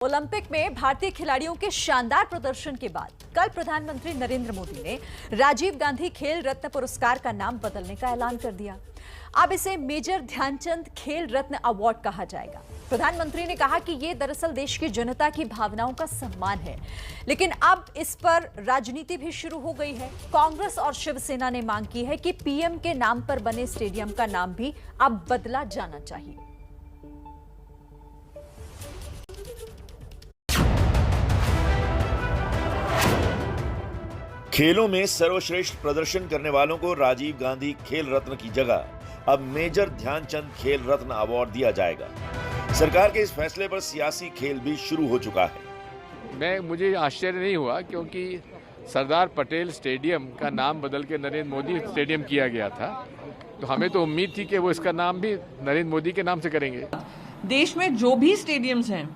Olympic में भारतीय खिलाड़ियों के शानदार प्रदर्शन के बाद कल प्रधानमंत्री नरेंद्र मोदी ने राजीव गांधी खेल रत्न पुरस्कार का नाम बदलने का ऐलान कर दिया। अब इसे मेजर ध्यानचंद खेल रत्न अवार्ड कहा जाएगा। प्रधानमंत्री ने कहा कि यह दरअसल देश की जनता की भावनाओं का सम्मान है, लेकिन अब इस पर राजनीति भी शुरू हो गई है। कांग्रेस और शिवसेना ने मांग की है कि पीएम के नाम पर बने स्टेडियम का नाम भी अब बदला जाना चाहिए। खेलों में सर्वश्रेष्ठ प्रदर्शन करने वालों को राजीव गांधी खेल रत्न की जगह अब मेजर ध्यानचंद खेल रत्न अवार्ड दिया जाएगा। सरकार के इस फैसले पर सियासी खेल भी शुरू हो चुका है। मुझे आश्चर्य नहीं हुआ, क्योंकि सरदार पटेल स्टेडियम का नाम बदल के नरेंद्र मोदी स्टेडियम किया गया था, तो हमें तो उम्मीद थी कि वो इसका नाम भी नरेंद्र मोदी के नाम से करेंगे। देश में जो भी स्टेडियम्स हैं,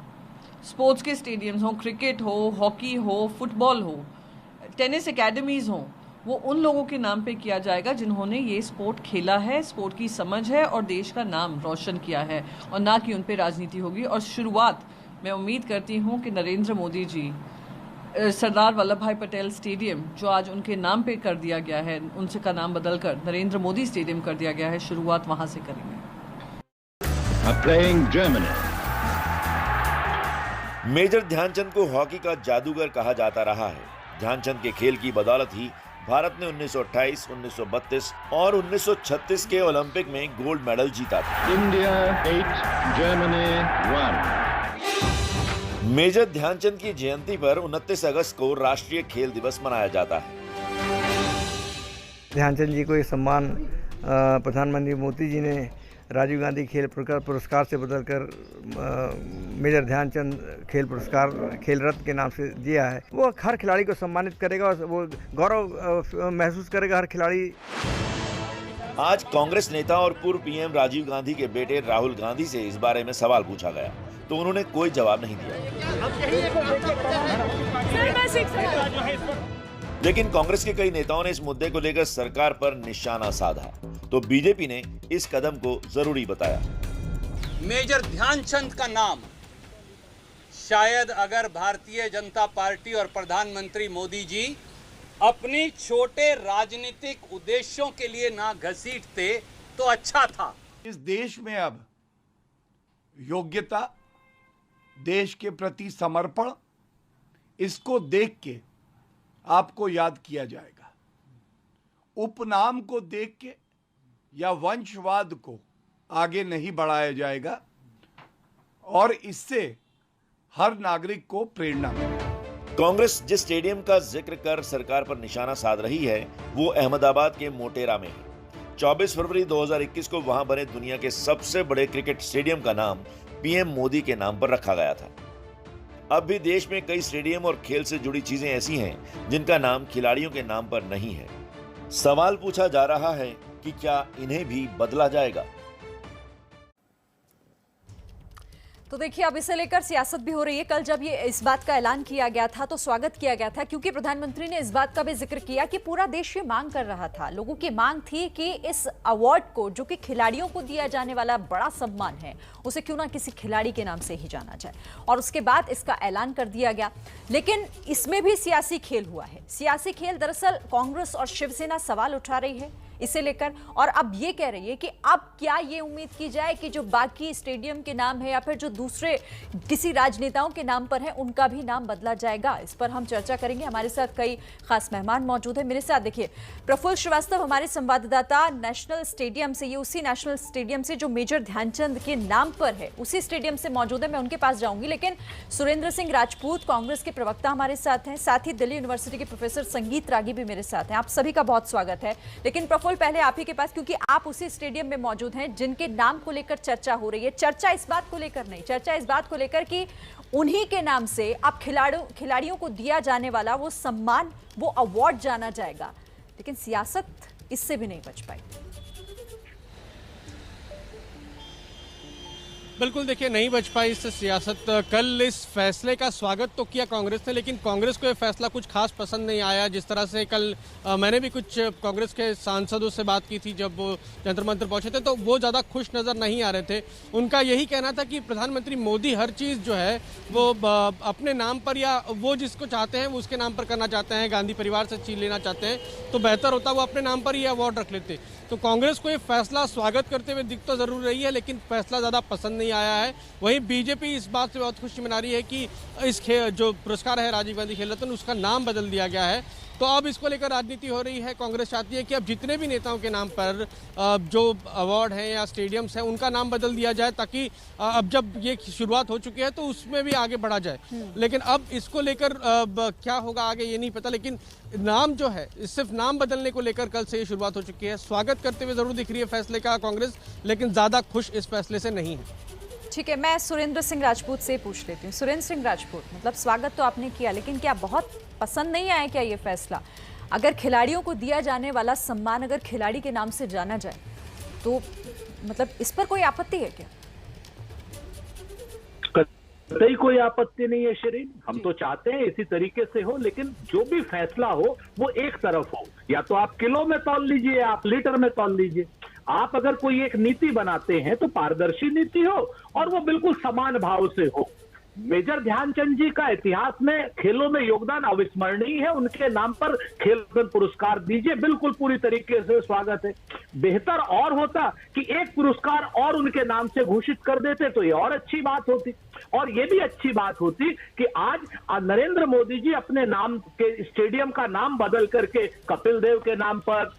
स्पोर्ट्स के स्टेडियम्स हो, क्रिकेट हो, हॉकी हो, फुटबॉल हो, टेनिस एकेडमीज हों, वो उन लोगों के नाम पे किया जाएगा जिन्होंने ये स्पोर्ट खेला है, स्पोर्ट की समझ है और देश का नाम रोशन किया है, और ना कि उन पे राजनीति होगी। और शुरुआत मैं उम्मीद करती हूँ कि नरेंद्र मोदी जी सरदार वल्लभ भाई पटेल स्टेडियम जो आज उनके नाम पे कर दिया गया है, उनसे का नाम बदलकर नरेंद्र मोदी स्टेडियम कर दिया गया है, शुरुआत वहाँ से करेंगे। मेजर ध्यानचंद को हॉकी का जादूगर कहा जाता रहा है। ध्यानचंद के खेल की बदौलत ही भारत ने 1928, 1932 और 1936 के ओलंपिक में गोल्ड मेडल जीता था। India 8, Germany 1। मेजर ध्यानचंद की जयंती पर 29 अगस्त को राष्ट्रीय खेल दिवस मनाया जाता है। ध्यानचंद जी को ये सम्मान प्रधानमंत्री मोदी जी ने राजीव गांधी खेल पुरस्कार से बदलकर मेजर ध्यानचंद खेल रत्न के नाम से दिया है। वो हर खिलाड़ी को सम्मानित करेगा और वो गौरव महसूस करेगा हर खिलाड़ी। आज कांग्रेस नेता और पूर्व पीएम राजीव गांधी के बेटे राहुल गांधी से इस बारे में सवाल पूछा गया, तो उन्होंने कोई जवाब नहीं दिया। लेकिन कांग्रेस के कई नेताओं ने इस मुद्दे को लेकर सरकार पर निशाना साधा, तो बीजेपी ने इस कदम को जरूरी बताया। मेजर ध्यानचंद का नाम शायद अगर भारतीय जनता पार्टी और प्रधानमंत्री मोदी जी अपनी छोटे राजनीतिक उद्देश्यों के लिए ना घसीटते तो अच्छा था। इस देश में अब योग्यता, देश के प्रति समर्पण, इसको देख के आपको याद किया जाएगा। उपनाम को देख के या वंशवाद को आगे नहीं बढ़ाया जाएगा, और इससे हर नागरिक को प्रेरणा मिलेगी। कांग्रेस जिस स्टेडियम का जिक्र कर सरकार पर निशाना साध रही है, वो अहमदाबाद के मोटेरा में है। 24 फरवरी 2021 को वहां बने दुनिया के सबसे बड़े क्रिकेट स्टेडियम का नाम पीएम मोदी के नाम पर रखा गया था। अब भी देश में कई स्टेडियम और खेल से जुड़ी चीजें ऐसी हैं जिनका नाम खिलाड़ियों के नाम पर नहीं है। सवाल पूछा जा रहा है कि क्या इन्हें भी बदला जाएगा। तो देखिए, अब इसे लेकर सियासत भी हो रही है। कल जब ये इस बात का ऐलान किया गया था तो स्वागत किया गया था, क्योंकि प्रधानमंत्री ने इस बात का भी जिक्र किया कि पूरा देश ये मांग कर रहा था, लोगों की मांग थी कि इस अवार्ड को, जो कि खिलाड़ियों को दिया जाने वाला बड़ा सम्मान है, उसे क्यों ना किसी खिलाड़ी के नाम से ही जाना जाए। और उसके बाद इसका ऐलान कर दिया गया। लेकिन इसमें भी सियासी खेल हुआ है। सियासी खेल दरअसल कांग्रेस और शिवसेना सवाल उठा रही है इसे लेकर, और अब ये कह रही है कि अब क्या ये उम्मीद की जाए कि जो बाकी स्टेडियम के नाम है या फिर जो दूसरे किसी राजनेताओं के नाम पर है, उनका भी नाम बदला जाएगा। इस पर हम चर्चा करेंगे। हमारे साथ कई खास मेहमान मौजूद हैं। मेरे साथ देखिए प्रफुल्ल श्रीवास्तव, हमारे संवाददाता, नेशनल स्टेडियम से, ये उसी नेशनल स्टेडियम से जो मेजर ध्यानचंद के नाम पर है, उसी स्टेडियम से मौजूद है। मैं उनके पास जाऊंगी, लेकिन सुरेंद्र सिंह राजपूत कांग्रेस के प्रवक्ता हमारे साथ हैं, साथ ही दिल्ली यूनिवर्सिटी के प्रोफेसर संगीत रागी भी मेरे साथ हैं। आप सभी का बहुत स्वागत है। लेकिन प्रफुल्ल, पहले आप ही के पास, क्योंकि आप उसी स्टेडियम में मौजूद हैं जिनके नाम को लेकर चर्चा हो रही है। चर्चा इस बात को लेकर नहीं, चर्चा इस बात को लेकर कि उन्हीं के नाम से अब खिलाड़ियों को दिया जाने वाला वो सम्मान, वो अवार्ड जाना जाएगा। लेकिन सियासत इससे भी नहीं बच पाई। बिल्कुल, देखिए नहीं बच पाई इससे सियासत। कल इस फैसले का स्वागत तो किया कांग्रेस ने, लेकिन कांग्रेस को ये फैसला कुछ खास पसंद नहीं आया। जिस तरह से कल मैंने भी कुछ कांग्रेस के सांसदों से बात की थी जब वो जंतर मंतर पहुंचे थे, तो वो ज़्यादा खुश नज़र नहीं आ रहे थे। उनका यही कहना था कि प्रधानमंत्री मोदी हर चीज़ जो है वो अपने नाम पर या वो जिसको चाहते हैं वो उसके नाम पर करना चाहते हैं। गांधी परिवार से चीज लेना चाहते हैं तो बेहतर होता वो अपने नाम पर ही अवार्ड रख लेते। तो कांग्रेस को ये फैसला स्वागत करते हुए दिख तो जरूर रही है, लेकिन फैसला ज़्यादा पसंद नहीं आया है। वहीं बीजेपी इस बात से बहुत खुशी मना रही है कि इस जो पुरस्कार है राजीव गांधी खेल रत्न, उसका नाम बदल दिया गया है। तो अब इसको लेकर राजनीति हो रही है। कांग्रेस चाहती है कि अब जितने भी नेताओं के नाम पर जो अवार्ड हैं या स्टेडियम्स हैं उनका नाम बदल दिया जाए, ताकि अब जब ये शुरुआत हो चुकी है तो उसमें भी आगे बढ़ा जाए। लेकिन अब इसको लेकर क्या होगा आगे ये नहीं पता, लेकिन नाम जो है सिर्फ नाम बदलने को लेकर कल से ये शुरुआत हो चुकी है। स्वागत करते हुए जरूर दिख रही है फैसले का कांग्रेस, लेकिन ज़्यादा खुश इस फैसले से नहीं है। ठीक है, मैं सुरेंद्र सिंह राजपूत से पूछ लेती हूँ। सुरेंद्र सिंह राजपूत, मतलब स्वागत तो आपने किया, लेकिन क्या बहुत पसंद नहीं आया क्या ये फैसला? अगर खिलाड़ियों को दिया जाने वाला सम्मान अगर खिलाड़ी के नाम से जाना जाए तो मतलब इस पर कोई आपत्ति है क्या? कतई कोई आपत्ति नहीं है शिरीन, हम तो चाहते हैं इसी तरीके से हो, लेकिन जो भी फैसला हो वो एक तरफ हो। या तो आप किलो में तौल लीजिए, आप लीटर में तौल लीजिए। आप अगर कोई एक नीति बनाते हैं तो पारदर्शी नीति हो और वो बिल्कुल समान भाव से हो। मेजर ध्यानचंद जी का इतिहास में खेलों में योगदान अविस्मरणीय है, उनके नाम पर खेल रत्न पुरस्कार दीजिए, बिल्कुल पूरी तरीके से स्वागत है। बेहतर और होता कि एक पुरस्कार और उनके नाम से घोषित कर देते तो ये और अच्छी बात होती। और ये भी अच्छी बात होती कि आज नरेंद्र मोदी जी अपने नाम के स्टेडियम का नाम बदल करके कपिल देव के नाम पर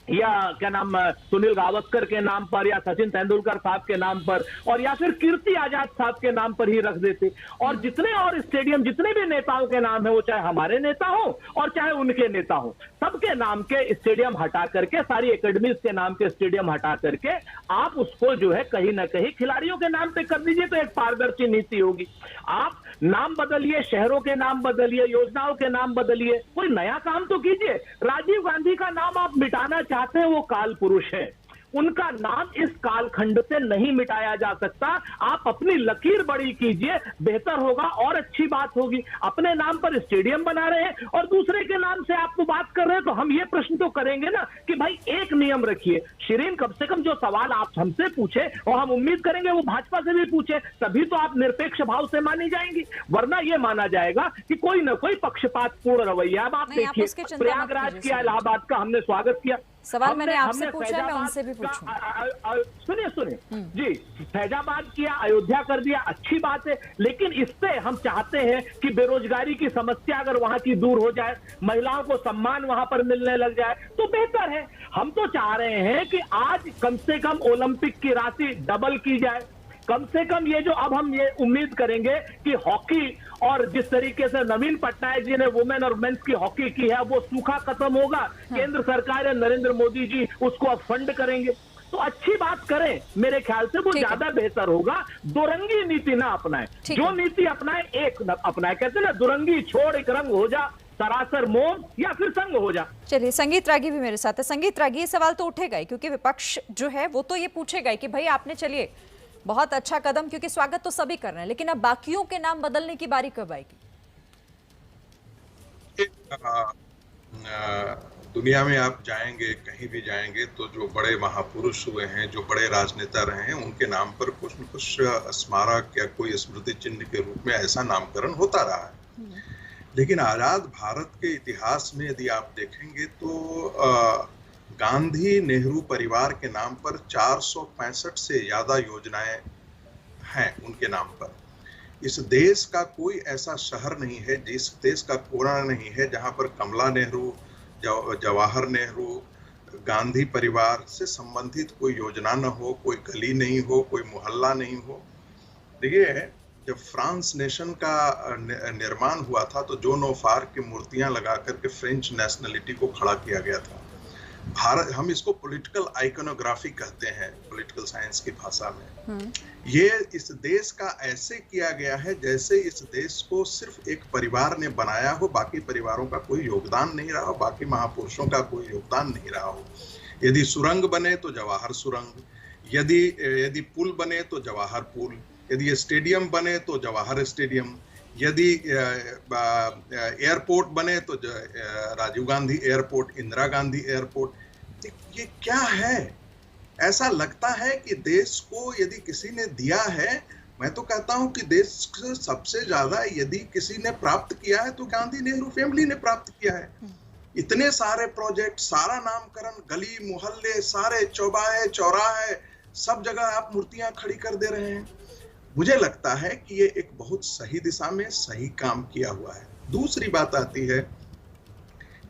या क्या नाम सुनील गावस्कर के नाम पर या सचिन तेंदुलकर साहब के नाम पर और या फिर कीर्ति आजाद साहब के नाम पर ही रख देते। और जितने और स्टेडियम जितने भी नेताओं के नाम है, वो चाहे हमारे नेता हो और चाहे उनके नेता हो, सबके नाम के स्टेडियम हटा करके, सारी एकेडमीज के नाम के स्टेडियम हटा करके आप उसको जो है कहीं ना कहीं खिलाड़ियों के नाम पे कर दीजिए, तो एक पारदर्शी नीति होगी। आप नाम बदलिए, शहरों के नाम बदलिए, योजनाओं के नाम बदलिए, कोई नया काम तो कीजिए। राजीव गांधी का नाम आप मिटाना चाहते हैं, वो काल पुरुष है, उनका नाम इस कालखंड से नहीं मिटाया जा सकता। आप अपनी लकीर बड़ी कीजिए, बेहतर होगा और अच्छी बात होगी। अपने नाम पर स्टेडियम बना रहे हैं और दूसरे के नाम से आपको बात कर रहे हैं, तो हम ये प्रश्न तो करेंगे ना कि भाई एक नियम रखिए। शिरीन, कम से कम जो सवाल आप हमसे पूछे और हम उम्मीद करेंगे वो भाजपा से भी पूछे, तभी तो आप निरपेक्ष भाव से मानी जाएंगी, वरना ये माना जाएगा कि कोई न कोई पक्षपातपूर्ण रवैया। अब आप देखिए, प्रयागराज किया, इलाहाबाद का हमने स्वागत किया। सवाल मैंने आपसे पूछा है, मैं उनसे भी पूछूं। सुनिए जी, फैजाबाद किया, अयोध्या कर दिया, अच्छी बात है, लेकिन इससे हम चाहते हैं कि बेरोजगारी की समस्या अगर वहां की दूर हो जाए, महिलाओं को सम्मान वहां पर मिलने लग जाए तो बेहतर है। हम तो चाह रहे हैं कि आज कम से कम ओलंपिक की राशि डबल की जाए। कम से कम ये जो अब हम ये उम्मीद करेंगे कि हॉकी और जिस तरीके से नवीन पटनायक जी ने वुमेन और मेंस की हॉकी की है, वो सूखा खत्म होगा। केंद्र सरकार है, नरेंद्र मोदी जी उसको अब फंड करेंगे, तो अच्छी बात करें। मेरे ख्याल से वो ज्यादा बेहतर होगा। दुरंगी नीति ना अपनाए, जो नीति अपनाए एक अपनाए। कहते हैं ना, दुरंगी छोड़ एक रंग हो जा, सरासर मोम या फिर संग हो जा। चलिए, संगीत रागी भी मेरे साथ है। संगीत रागी, ये सवाल तो उठेगा ही, क्योंकि विपक्ष जो है वो तो ये पूछेगा कि भाई आपने, चलिए बहुत अच्छा कदम, क्योंकि स्वागत तो सभी कर रहे हैं, लेकिन अब बाकियों के नाम बदलने की बारी कब आएगी? दुनिया में आप जाएंगे, कहीं भी जाएंगे, तो जो बड़े महापुरुष हुए हैं, जो बड़े राजनेता रहे हैं, उनके नाम पर कुछ न कुछ स्मारक या कोई स्मृति चिन्ह के रूप में ऐसा नामकरण होता रहा है। लेकिन आजाद भारत के इतिहास में यदि आप देखेंगे तो गांधी नेहरू परिवार के नाम पर 465 से ज्यादा योजनाएं हैं उनके नाम पर। इस देश का कोई ऐसा शहर नहीं है, जिस देश का कोना नहीं है जहां पर कमला नेहरू, जवाहर नेहरू, गांधी परिवार से संबंधित कोई योजना न हो, कोई गली नहीं हो, कोई मोहल्ला नहीं हो। देखिए, जब फ्रांस नेशन का निर्माण हुआ था तो जोन ऑफ आर्क की मूर्तियां लगा करके फ्रेंच नेशनलिटी को खड़ा किया गया था। भारत, हम इसको पॉलिटिकल आइकोनोग्राफी कहते हैं पॉलिटिकल साइंस की भाषा में। ये इस देश का ऐसे किया गया है जैसे इस देश को सिर्फ एक परिवार ने बनाया हो, बाकी परिवारों का कोई योगदान नहीं रहा हो, बाकी महापुरुषों का कोई योगदान नहीं रहा हो। यदि सुरंग बने तो जवाहर सुरंग, यदि पुल बने तो जवाहर पुल, यदि स्टेडियम बने तो जवाहर स्टेडियम, यदि एयरपोर्ट बने तो राजीव गांधी एयरपोर्ट, इंदिरा गांधी एयरपोर्ट। ये क्या है? ऐसा लगता है कि देश को यदि किसी ने दिया है, मैं तो कहता हूं कि देश सबसे ज्यादा यदि किसी ने प्राप्त किया है तो गांधी नेहरू फैमिली ने प्राप्त किया है। इतने सारे प्रोजेक्ट, सारा नामकरण, गली मोहल्ले, सारे चौबाहे चौराहे, सब जगह आप मूर्तियां खड़ी कर दे रहे हैं। मुझे लगता है कि ये एक बहुत सही दिशा में सही काम किया हुआ है। दूसरी बात आती है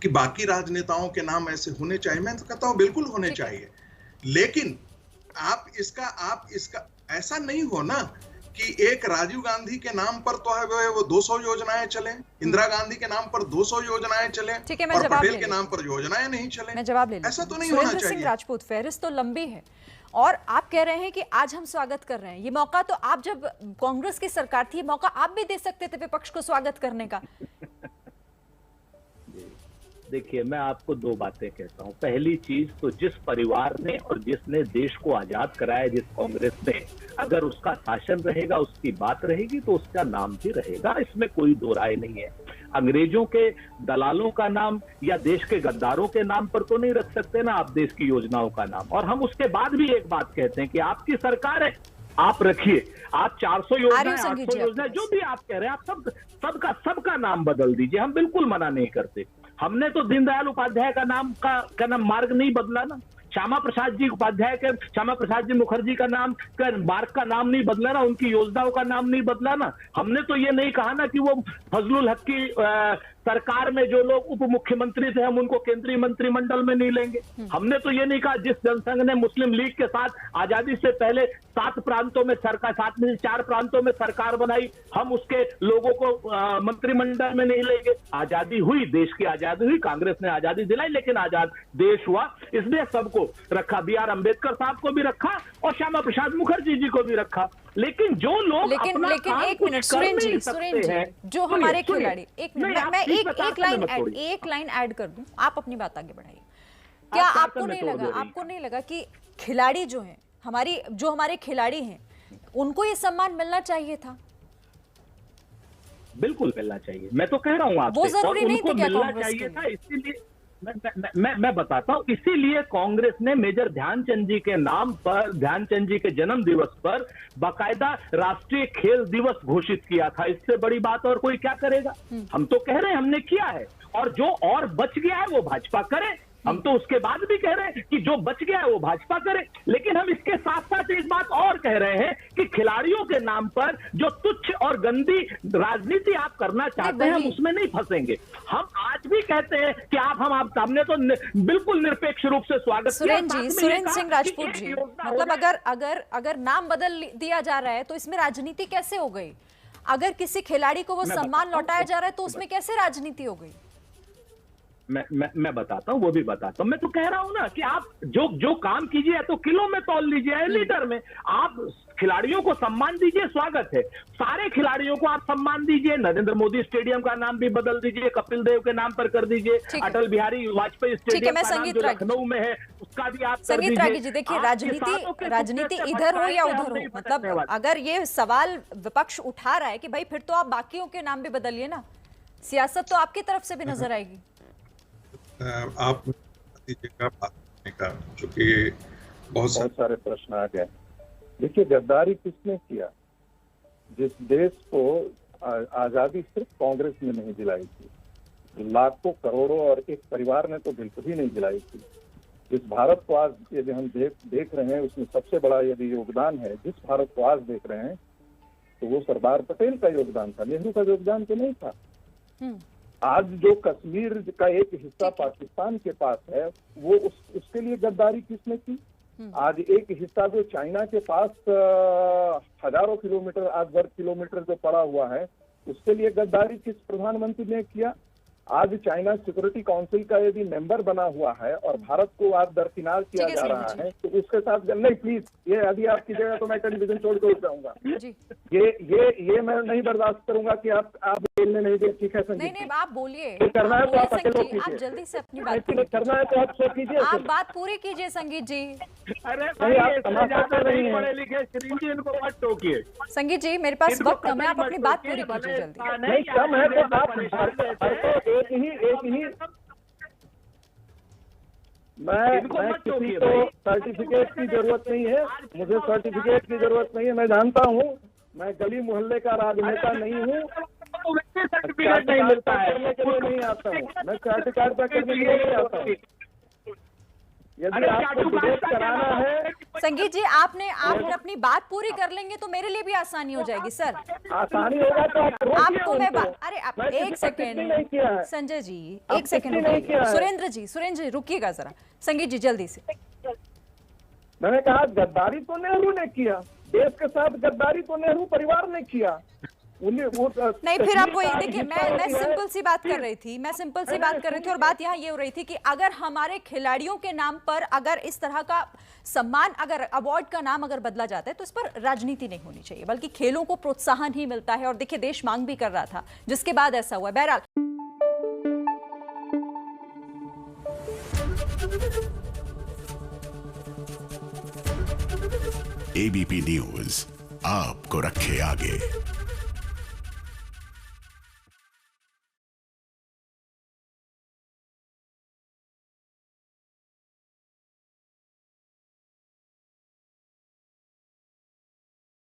कि बाकी राजनेताओं के नाम ऐसे होने चाहिए, मैं तो कहता हूं बिल्कुल होने चाहिए, लेकिन आप इसका ऐसा नहीं हो ना कि एक राजीव गांधी के नाम पर तो है वो 200 योजनाएं चले, इंदिरा गांधी के नाम पर 200 योजनाएं चले और पटेल के नाम पर योजनाएं नहीं चले। मैं जवाब ले लूं। ऐसा तो नहीं होना चाहिए। सिंह राजपूत, फहरिस्त तो लंबी है और आप कह रहे हैं कि आज हम स्वागत कर रहे हैं। ये मौका तो आप, जब कांग्रेस की सरकार थी, मौका आप भी दे सकते थे विपक्ष को स्वागत करने का। देखिए, मैं आपको दो बातें कहता हूं। पहली चीज तो जिस परिवार ने और जिसने देश को आजाद कराया, जिस कांग्रेस ने, अगर उसका शासन रहेगा, उसकी बात रहेगी, तो उसका नाम भी रहेगा, इसमें कोई दो राय नहीं है। अंग्रेजों के दलालों का नाम या देश के गद्दारों के नाम पर तो नहीं रख सकते ना आप देश की योजनाओं का नाम। और हम उसके बाद भी एक बात कहते हैं कि आपकी सरकार है, आप रखिए, आप 400 योजना, 800 योजना, जो भी आप कह रहे हैं, आप सबका नाम बदल दीजिए, हम बिल्कुल मना नहीं करते। हमने तो दीनदयाल उपाध्याय का नाम मार्ग नहीं बदला ना, श्यामा प्रसाद जी मुखर्जी का नाम मार्ग का नाम नहीं बदला ना, उनकी योजनाओं का नाम नहीं बदला ना। हमने तो ये नहीं कहा ना कि वो फजलुल हक की सरकार में जो लोग उप मुख्यमंत्री थे, हम उनको केंद्रीय मंत्रिमंडल में नहीं लेंगे। हमने तो ये नहीं कहा जिस जनसंघ ने मुस्लिम लीग के साथ आजादी से पहले 7 प्रांतों में सरकार, 7 में से 4 प्रांतों में सरकार बनाई, हम उसके लोगों को मंत्रिमंडल में नहीं लेंगे। आजादी हुई, देश की आजादी हुई, कांग्रेस ने आजादी दिलाई, लेकिन आजाद देश हुआ, इसलिए सबको रखा। बी आर अम्बेडकर साहब को भी रखा और श्यामा प्रसाद मुखर्जी जी को भी रखा। लेकिन जो लोग लेकिन एक मिनट सुरेन जी, जो हमारे खिलाड़ी, एक मिनट, मैं एक लाइन ऐड कर दूं, आप अपनी बात आगे बढ़ाइए। क्या आपको नहीं लगा कि खिलाड़ी जो हैं, हमारे खिलाड़ी हैं, उनको ये सम्मान मिलना चाहिए था? बिल्कुल मिलना चाहिए, मैं तो कह रहा हूँ आपसे, वो जरूरी नहीं था क्या मिलना चाहिए था। इसीलिए मैं बताता हूँ, इसीलिए कांग्रेस ने मेजर ध्यानचंद जी के नाम पर, ध्यानचंद जी के जन्म दिवस पर बाकायदा राष्ट्रीय खेल दिवस घोषित किया था। इससे बड़ी बात और कोई क्या करेगा? हम तो कह रहे हैं हमने किया है, और जो और बच गया है वो भाजपा करे। हम तो उसके बाद भी कह रहे हैं कि जो बच गया है वो भाजपा करे, लेकिन हम इसके साथ साथ एक बात और कह रहे हैं कि खिलाड़ियों के नाम पर जो तुच्छ और गंदी राजनीति आप करना चाहते हैं, हम उसमें नहीं फंसेंगे। हम आज भी कहते हैं कि हमने तो बिल्कुल निरपेक्ष रूप से स्वागत किया। सुरेन सिंह राजपूत जी, मतलब अगर नाम बदल दिया जा रहा है तो इसमें राजनीति कैसे हो गई? अगर किसी खिलाड़ी को वो सम्मान लौटाया जा रहा है तो उसमें कैसे राजनीति हो गई? मैं बताता हूँ, वो भी बताता हूँ। मैं तो कह रहा हूँ ना कि आप जो काम कीजिए तो किलो में तौल लीजिए, लीटर में। आप खिलाड़ियों को सम्मान दीजिए, स्वागत है। सारे खिलाड़ियों को आप सम्मान दीजिए। नरेंद्र मोदी स्टेडियम का नाम भी बदल दीजिए, कपिल देव के नाम पर कर दीजिए। अटल बिहारी वाजपेयी स्टेडियम का नाम जो लखनऊ में है उसका भी आप कर दीजिए। संगीत जी, देखिए, राजनीति इधर हो या उधर हो, मतलब अगर ये सवाल विपक्ष उठा रहा है कि भाई फिर तो आप बाकियों के नाम भी बदलिए ना, सियासत तो आपकी तरफ से भी नजर आएगी। आप दीजिएगा बात करने का, चूंकि बहुत सारे प्रश्न आ गए। देखिए, गद्दारी किसने किया? जिस देश को आजादी सिर्फ कांग्रेस ने नहीं दिलाई थी, लाखों करोड़ों और एक परिवार ने तो बिल्कुल ही नहीं दिलाई थी। जिस भारत को आज यदि हम देख रहे हैं, उसमें सबसे बड़ा यदि योगदान है, जिस भारत को आज देख रहे हैं, तो वो सरदार पटेल का योगदान था, नेहरू का योगदान तो नहीं था। आज जो कश्मीर का एक हिस्सा पाकिस्तान के पास है, वो उसके लिए गद्दारी किसने की? आज एक हिस्सा जो चाइना के पास हजारों किलोमीटर, 8 वर्ग किलोमीटर जो पड़ा हुआ है, उसके लिए गद्दारी किस प्रधानमंत्री ने किया? आज चाइना सिक्योरिटी काउंसिल का यदि मेंबर बना हुआ है और भारत को आज दरकिनार किया जा रहा है, तो उसके साथ नहीं, प्लीज, ये अभी आप कीजिएगा तो मैं टेलीविजन छोड़ के उठ जाऊंगा। ये मैं नहीं बर्दाश्त करूंगा कि आप बोलने नहीं दे। ठीक है संजीव, नहीं, आप बोलिए। करना है तो आप अकेले आप जल्दी से अपनी बात करना है तो आप सब कीजिए, आप बात पूरी कीजिए संगीत जी। अरे पढ़े लिखे इनको मत टोकिए। संगीत जी, मेरे पास वक्त कम है, आप अपनी बात पूरी कीजिए जल्दी। नहीं कम है तो आप एक ही मैं किसी को सर्टिफिकेट की जरूरत नहीं है, मुझे सर्टिफिकेट की जरूरत नहीं है। मैं जानता हूँ, मैं गली मोहल्ले का राजनेता नहीं हूँ, सर्टिफिकेट नहीं मिलता है, करने के लिए नहीं आता हूँ, मैं सर्टिफिकेट करने के लिए नहीं आता हूँ। यदि आपको डिबेट कराना है, संगीत जी, आपने अपनी बात पूरी कर लेंगे तो मेरे लिए भी आसानी हो जाएगी सर। आसानी होगा तो आपको मैं अरे आप एक सेकेंड संजय जी, एक सेकेंड, सुरेंद्र जी रुकिएगा जरा। संगीत जी जल्दी से। मैंने कहा गद्दारी तो नेहरू ने किया, देश के साथ गद्दारी तो नेहरू परिवार ने किया। नहीं, फिर आप वही देखिए, मैं सिंपल सी बात कर रही थी, और बात यहाँ ये हो रही थी कि अगर हमारे खिलाड़ियों के नाम पर अगर इस तरह का सम्मान, अगर अवार्ड का नाम अगर बदला जाता है तो इस पर राजनीति नहीं होनी चाहिए, बल्कि खेलों को प्रोत्साहन ही मिलता है। और देखिए, देश मांग भी कर रहा था, जिसके बाद ऐसा हुआ। बहरहाल एबीपी न्यूज आपको रखे आगे।